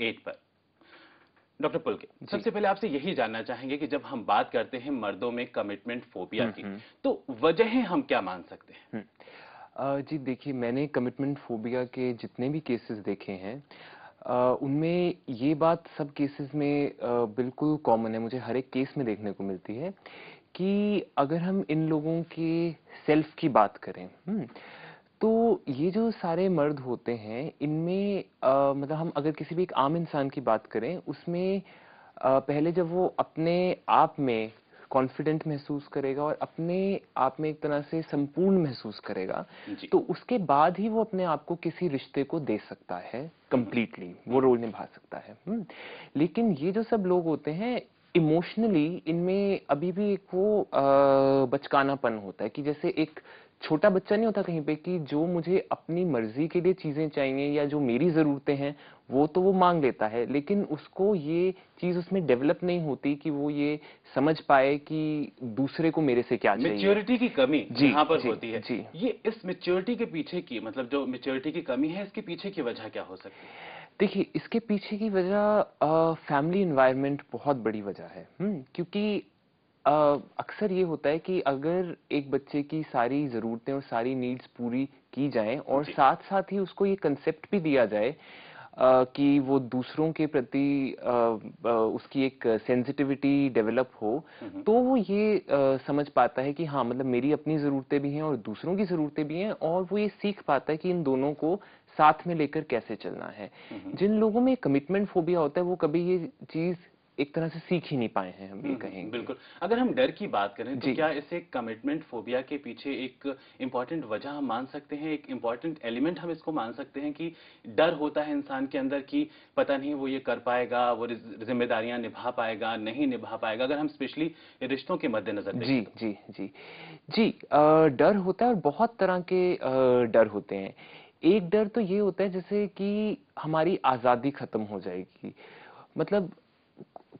As per. Doctor पुलके, सबसे पहले आपसे यही जानना चाहेंगे कि जब हम बात करते हैं मर्दों में कमिटमेंट फोबिया की, तो वजहें हम क्या मान सकते हैं? जी देखिए, मैंने कमिटमेंट फोबिया के जितने भी केसेस देखे हैं, उनमें ये बात सब केसेस में बिल्कुल कॉमन है, मुझे हर एक केस में देखने को मिलती है कि अगर हम इन लोगों के सेल्फ की बात करें, तो ये जो सारे मर्द होते हैं, इनमें मतलब हम अगर किसी भी एक आम इंसान की बात करें, उसमें पहले जब वो अपने आप में कॉन्फिडेंट महसूस करेगा और अपने आप में एक तरह से संपूर्ण महसूस करेगा, जी। तो उसके बाद ही वो अपने आप को किसी रिश्ते को दे सकता है, कंप्लीटली वो रोल निभा सकता है। लेकिन ये जो सब लोग होते हैं, इमोशनली इनमें अभी भी एक वो बचकानापन होता है कि जैसे एक छोटा बच्चा नहीं होता कहीं पे कि जो मुझे अपनी मर्जी के लिए चीजें चाहिए या जो मेरी जरूरतें हैं वो तो वो मांग लेता है, लेकिन उसको ये चीज उसमें डेवलप नहीं होती कि वो ये समझ पाए कि दूसरे को मेरे से क्या चाहिए। मैच्योरिटी की कमी जी यहाँ पर जी होती है। जी। ये इस मैच्योरिटी के पीछे की, मतलब जो मैच्योरिटी की कमी है, इसके पीछे की वजह क्या हो सकती है? देखिए, इसके पीछे की वजह फैमिली एनवायरनमेंट बहुत बड़ी वजह है। क्योंकि अक्सर ये होता है कि अगर एक बच्चे की सारी ज़रूरतें और सारी नीड्स पूरी की जाएँ और जी। साथ-साथ ही उसको ये कंसेप्ट भी दिया जाए कि वो दूसरों के प्रति उसकी एक सेंसिटिविटी डेवलप हो, तो वो ये समझ पाता है कि हाँ, मतलब मेरी अपनी ज़रूरतें भी हैं और दूसरों की ज़रूरतें भी हैं, और वो ये सीख पाता है कि इन दोनों को साथ में लेकर कैसे चलना है। जिन लोगों में कमिटमेंट फोबिया होता है, वो कभी ये चीज़ एक तरह से सीख ही नहीं पाए हैं, हम ये कहेंगे। बिल्कुल। अगर हम डर की बात करें, तो जी। क्या इसे कमिटमेंट फोबिया के पीछे एक इम्पोर्टेंट वजह हम मान सकते हैं, एक इम्पोर्टेंट एलिमेंट हम इसको मान सकते हैं कि डर होता है इंसान के अंदर कि पता नहीं वो ये कर पाएगा, वो जिम्मेदारियां निभा पाएगा, नहीं निभा पाएगा, अगर हम स्पेशली रिश्तों के मद्देनजर जी देखें तो? जी जी जी। डर होता है और बहुत तरह के डर होते हैं। एक डर तो ये होता है जैसे कि हमारी आज़ादी खत्म हो जाएगी। मतलब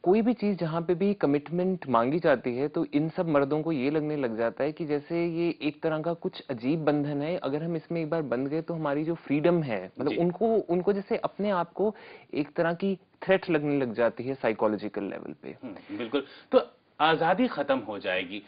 कोई भी चीज जहां पे भी कमिटमेंट मांगी जाती है, तो इन सब मर्दों को ये लगने लग जाता है कि जैसे ये एक तरह का कुछ अजीब बंधन है, अगर हम इसमें एक बार बंध गए तो हमारी जो फ्रीडम है, मतलब जी। उनको उनको जैसे अपने आप को एक तरह की थ्रेट लगने लग जाती है साइकोलॉजिकल लेवल पे। बिल्कुल। तो आज़ादी खत्म हो जाएगी,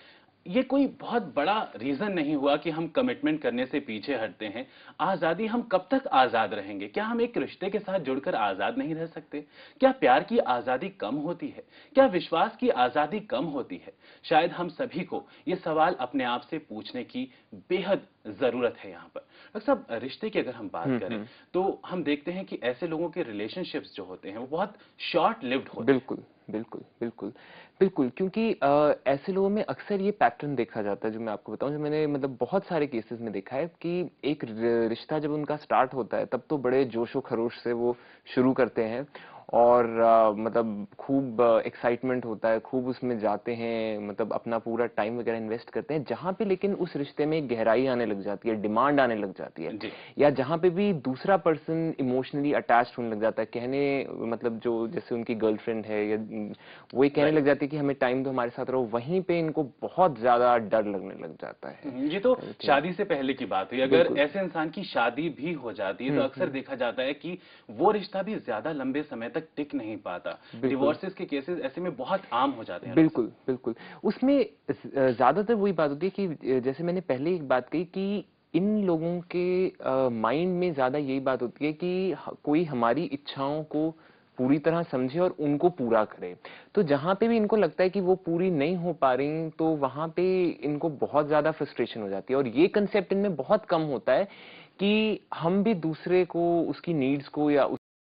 ये कोई बहुत बड़ा रीज़न नहीं हुआ कि हम कमिटमेंट करने से पीछे हटते हैं। आज़ादी, हम कब तक आज़ाद रहेंगे? क्या हम एक रिश्ते के साथ जुड़कर आज़ाद नहीं रह सकते? क्या प्यार की आज़ादी कम होती है? क्या विश्वास की आज़ादी कम होती है? शायद हम सभी को ये सवाल अपने आप से पूछने की बेहद ज़रूरत है यहाँ पर। डॉक्टर साहब, रिश्ते की अगर हम बात करें, हम्म। तो हम देखते हैं कि ऐसे लोगों के रिलेशनशिप्स जो होते हैं, वो बहुत शॉर्ट लिव्ड होते हैं। बिल्कुल, बिल्कुल, बिल्कुल, बिल्कुल, क्योंकि ऐसे लोगों में अक्सर ये पैटर्न देखा जाता है, जो मैं आपको बताऊँ, जो मैंने मतलब बहुत सारे केसेस में देखा है कि एक रिश्ता जब उनका स्टार्ट होता है, तब तो बड़े जोश-ओ-खरोश से वो शुरू करते हैं और मतलब खूब एक्साइटमेंट होता है, खूब उसमें जाते हैं, मतलब अपना पूरा टाइम वगैरह इन्वेस्ट करते हैं। जहाँ पे लेकिन उस रिश्ते में गहराई आने लग जाती है, डिमांड आने लग जाती है, जी। या जहाँ पे भी दूसरा पर्सन इमोशनली अटैच्ड होने लग जाता है, कहने मतलब जो जैसे उनकी गर्लफ्रेंड है या वो ये कहने लग राइट। जाती है कि हमें टाइम दो, हमारे साथ रहो, वहीं पे इनको बहुत ज्यादा डर लगने लग जाता है। ये तो जी। शादी से पहले की बात हुई। अगर बिल्कुल। ऐसे इंसान की शादी भी हो जाती है, तो अक्सर देखा जाता है कि वो रिश्ता भी ज्यादा लंबे समय तक टिक नहीं पाता। बिल्कुल डिवोर्सेस के केसेस ऐसे में बहुत आम हो जाते हैं, डॉक्टर बिल्कुल बिल्कुल। उसमें ज्यादातर वही बात होती है कि जैसे मैंने पहले एक बात कही कि इन लोगों के माइंड में ज्यादा यही बात होती है कि कोई हमारी इच्छाओं को पूरी तरह समझे और उनको पूरा करे। तो जहां पे भी इनको लगता है कि वो पूरी नहीं हो पा रही, तो वहां पे इनको बहुत ज्यादा फ्रस्ट्रेशन हो जाती है, और ये कंसेप्ट इनमें बहुत कम होता है कि हम भी दूसरे को, उसकी नीड्स को या